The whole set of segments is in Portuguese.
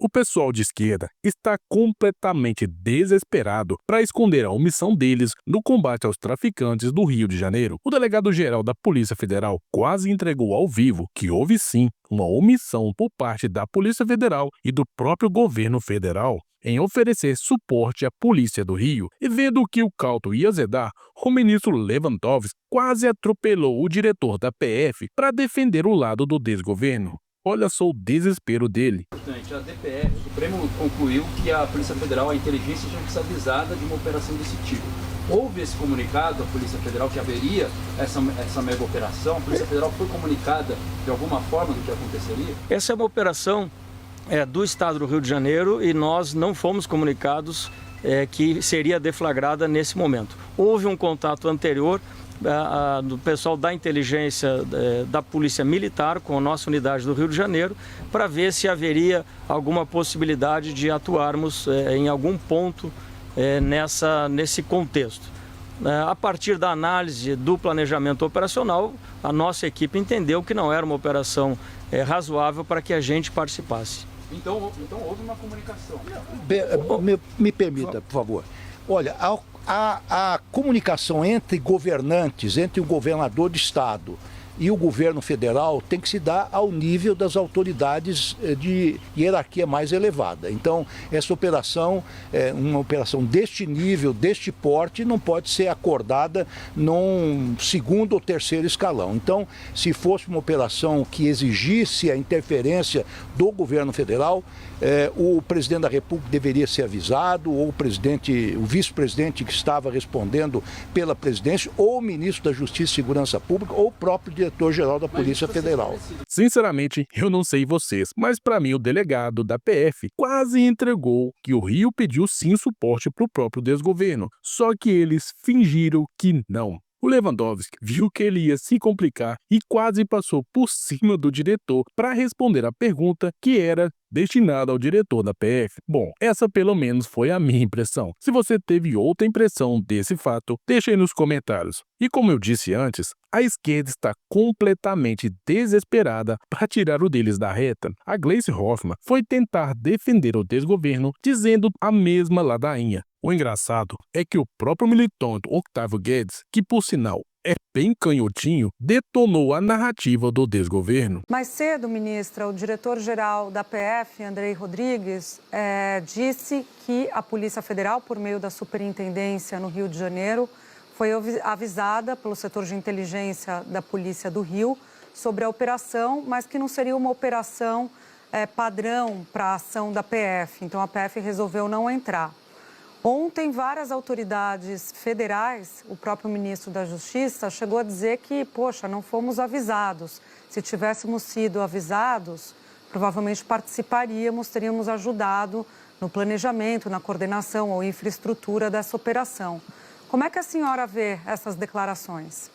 O pessoal de esquerda está completamente desesperado para esconder a omissão deles no combate aos traficantes do Rio de Janeiro. O delegado-geral da Polícia Federal quase entregou ao vivo que houve sim uma omissão por parte da Polícia Federal e do próprio governo federal em oferecer suporte à Polícia do Rio. E vendo que o caldo ia azedar, o ministro Lewandowski quase atropelou o diretor da PF para defender o lado do desgoverno. Olha só o desespero dele. A DPF, o Supremo concluiu que a Polícia Federal, a inteligência, tinha que ser avisada de uma operação desse tipo. Houve esse comunicado à Polícia Federal que haveria essa mega operação? A Polícia Federal foi comunicada de alguma forma do que aconteceria? Essa é uma operação do Estado do Rio de Janeiro e nós não fomos comunicados que seria deflagrada nesse momento. Houve um contato anterior do pessoal da inteligência da Polícia Militar com a nossa unidade do Rio de Janeiro para ver se haveria alguma possibilidade de atuarmos em algum ponto nesse contexto. A partir da análise do planejamento operacional, a nossa equipe entendeu que não era uma operação razoável para que a gente participasse. Então houve uma comunicação. Me permita, por favor. Olha, a comunicação entre governantes, entre o governador de estado e o governo federal tem que se dar ao nível das autoridades de hierarquia mais elevada. Então, essa operação, uma operação deste nível, deste porte, não pode ser acordada num segundo ou terceiro escalão. Então, se fosse uma operação que exigisse a interferência do governo federal, o presidente da República deveria ser avisado, ou o vice-presidente que estava respondendo pela presidência, ou o ministro da Justiça e Segurança Pública, ou o próprio diretor-geral da Polícia Federal. Sinceramente, eu não sei vocês, mas para mim o delegado da PF quase entregou que o Rio pediu sim suporte para o próprio desgoverno, só que eles fingiram que não. O Lewandowski viu que ele ia se complicar e quase passou por cima do diretor para responder a pergunta que era destinada ao diretor da PF. Bom, essa pelo menos foi a minha impressão. Se você teve outra impressão desse fato, deixa aí nos comentários. E como eu disse antes, a esquerda está completamente desesperada para tirar o deles da reta. A Gleisi Hoffmann foi tentar defender o desgoverno dizendo a mesma ladainha. O engraçado é que o próprio militante Octávio Guedes, que por sinal é bem canhotinho, detonou a narrativa do desgoverno. Mais cedo, ministra, o diretor-geral da PF, Andrei Rodrigues, disse que a Polícia Federal, por meio da Superintendência no Rio de Janeiro, foi avisada pelo setor de inteligência da Polícia do Rio sobre a operação, mas que não seria uma operação padrão para a ação da PF. Então, a PF resolveu não entrar. Ontem, várias autoridades federais, o próprio ministro da Justiça, chegou a dizer que, poxa, não fomos avisados. Se tivéssemos sido avisados, provavelmente participaríamos, teríamos ajudado no planejamento, na coordenação ou infraestrutura dessa operação. Como é que a senhora vê essas declarações?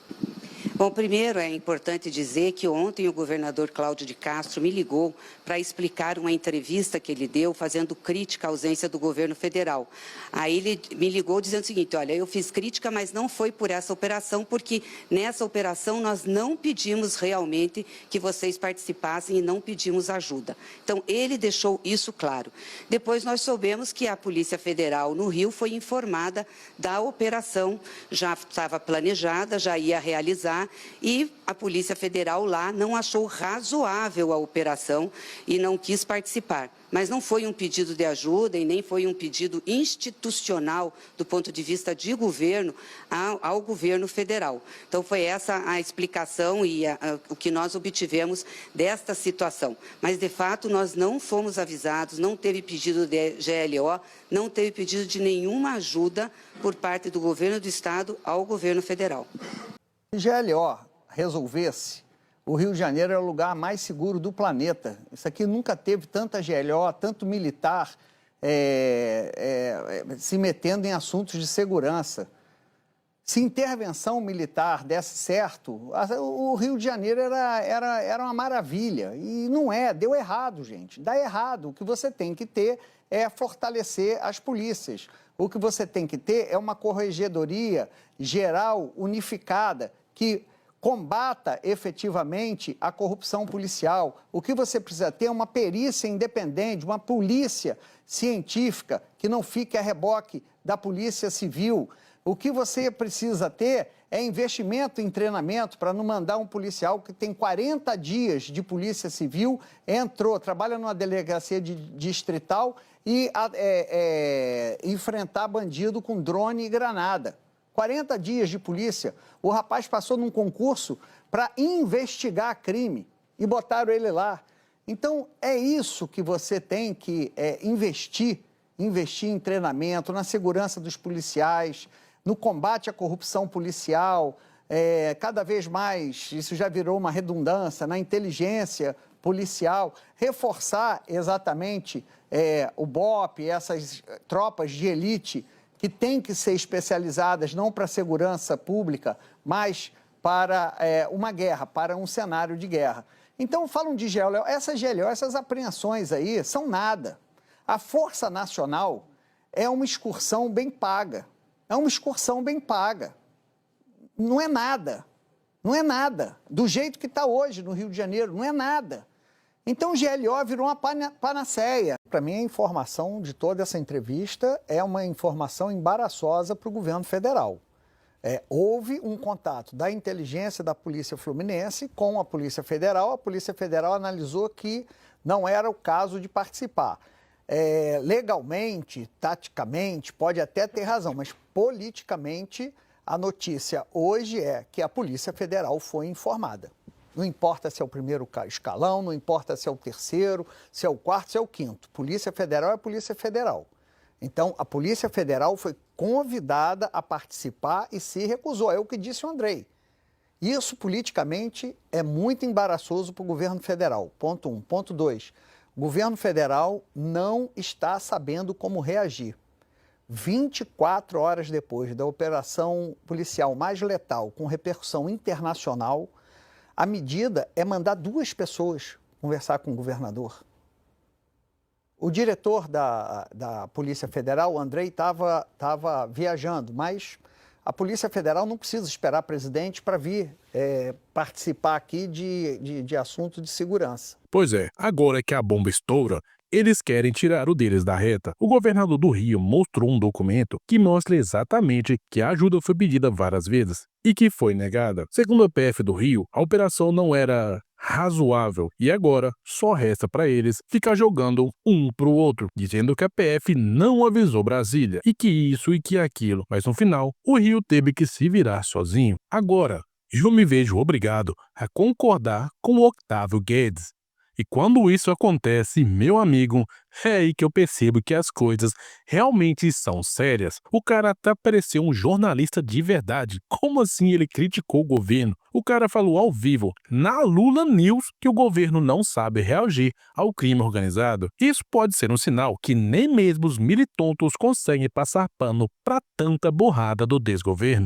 Bom, primeiro é importante dizer que ontem o governador Cláudio de Castro me ligou para explicar uma entrevista que ele deu fazendo crítica à ausência do governo federal. Aí ele me ligou dizendo o seguinte: olha, eu fiz crítica, mas não foi por essa operação, porque nessa operação nós não pedimos realmente que vocês participassem e não pedimos ajuda. Então, ele deixou isso claro. Depois nós soubemos que a Polícia Federal no Rio foi informada da operação, já estava planejada, já ia realizar, e a Polícia Federal lá não achou razoável a operação e não quis participar. Mas não foi um pedido de ajuda e nem foi um pedido institucional do ponto de vista de governo ao governo federal. Então, foi essa a explicação e o que nós obtivemos desta situação. Mas, de fato, nós não fomos avisados, não teve pedido de GLO, não teve pedido de nenhuma ajuda por parte do governo do Estado ao governo federal. Se GLO resolvesse, o Rio de Janeiro é o lugar mais seguro do planeta. Isso aqui nunca teve tanta GLO, tanto militar se metendo em assuntos de segurança. Se intervenção militar desse certo, o Rio de Janeiro era uma maravilha. E não é, deu errado, gente. Dá errado. O que você tem que ter é fortalecer as polícias. O que você tem que ter é uma corregedoria geral unificada que combata efetivamente a corrupção policial. O que você precisa ter é uma perícia independente, uma polícia científica que não fique a reboque da polícia civil. O que você precisa ter é investimento em treinamento para não mandar um policial que tem 40 dias de polícia civil, trabalha numa delegacia distrital e enfrentar bandido com drone e granada. 40 dias de polícia. O rapaz passou num concurso para investigar crime e botaram ele lá. Então, é isso que você tem que investir em treinamento, na segurança dos policiais, no combate à corrupção policial, cada vez mais, isso já virou uma redundância, na inteligência policial, reforçar exatamente o BOP, essas tropas de elite que têm que ser especializadas não para a segurança pública, mas para uma guerra, para um cenário de guerra. Então, falam de GLO, essas apreensões aí são nada. A Força Nacional é uma excursão bem paga. É uma excursão bem paga. Não é nada. Não é nada. Do jeito que está hoje no Rio de Janeiro, não é nada. Então, o GLO virou uma panaceia. Para mim, a informação de toda essa entrevista é uma informação embaraçosa para o governo federal. Houve um contato da inteligência da Polícia Fluminense com a Polícia Federal analisou que não era o caso de participar. Legalmente, taticamente, pode até ter razão, mas politicamente a notícia hoje é que a Polícia Federal foi informada. Não importa se é o primeiro escalão, não importa se é o terceiro, se é o quarto, se é o quinto. Polícia Federal é Polícia Federal. Então, a Polícia Federal foi convidada a participar e se recusou. É o que disse o Andrei. Isso, politicamente, é muito embaraçoso para o governo federal. Ponto 1. Ponto 2. O governo federal não está sabendo como reagir. 24 horas depois da operação policial mais letal, com repercussão internacional, a medida é mandar 2 pessoas conversar com o governador. O diretor da Polícia Federal, o Andrei, estava viajando, mas a Polícia Federal não precisa esperar presidente para vir participar aqui de assuntos de segurança. Pois é, agora que a bomba estoura, eles querem tirar o deles da reta. O governador do Rio mostrou um documento que mostra exatamente que a ajuda foi pedida várias vezes e que foi negada. Segundo a PF do Rio, a operação não era razoável e agora só resta para eles ficar jogando um pro outro, dizendo que a PF não avisou Brasília e que isso e que aquilo. Mas no final, o Rio teve que se virar sozinho. Agora, eu me vejo obrigado a concordar com o Otávio Guedes. E quando isso acontece, meu amigo, é aí que eu percebo que as coisas realmente são sérias. O cara até pareceu um jornalista de verdade. Como assim ele criticou o governo? O cara falou ao vivo, na Lula News, que o governo não sabe reagir ao crime organizado. Isso pode ser um sinal que nem mesmo os militontos conseguem passar pano para tanta borrada do desgoverno.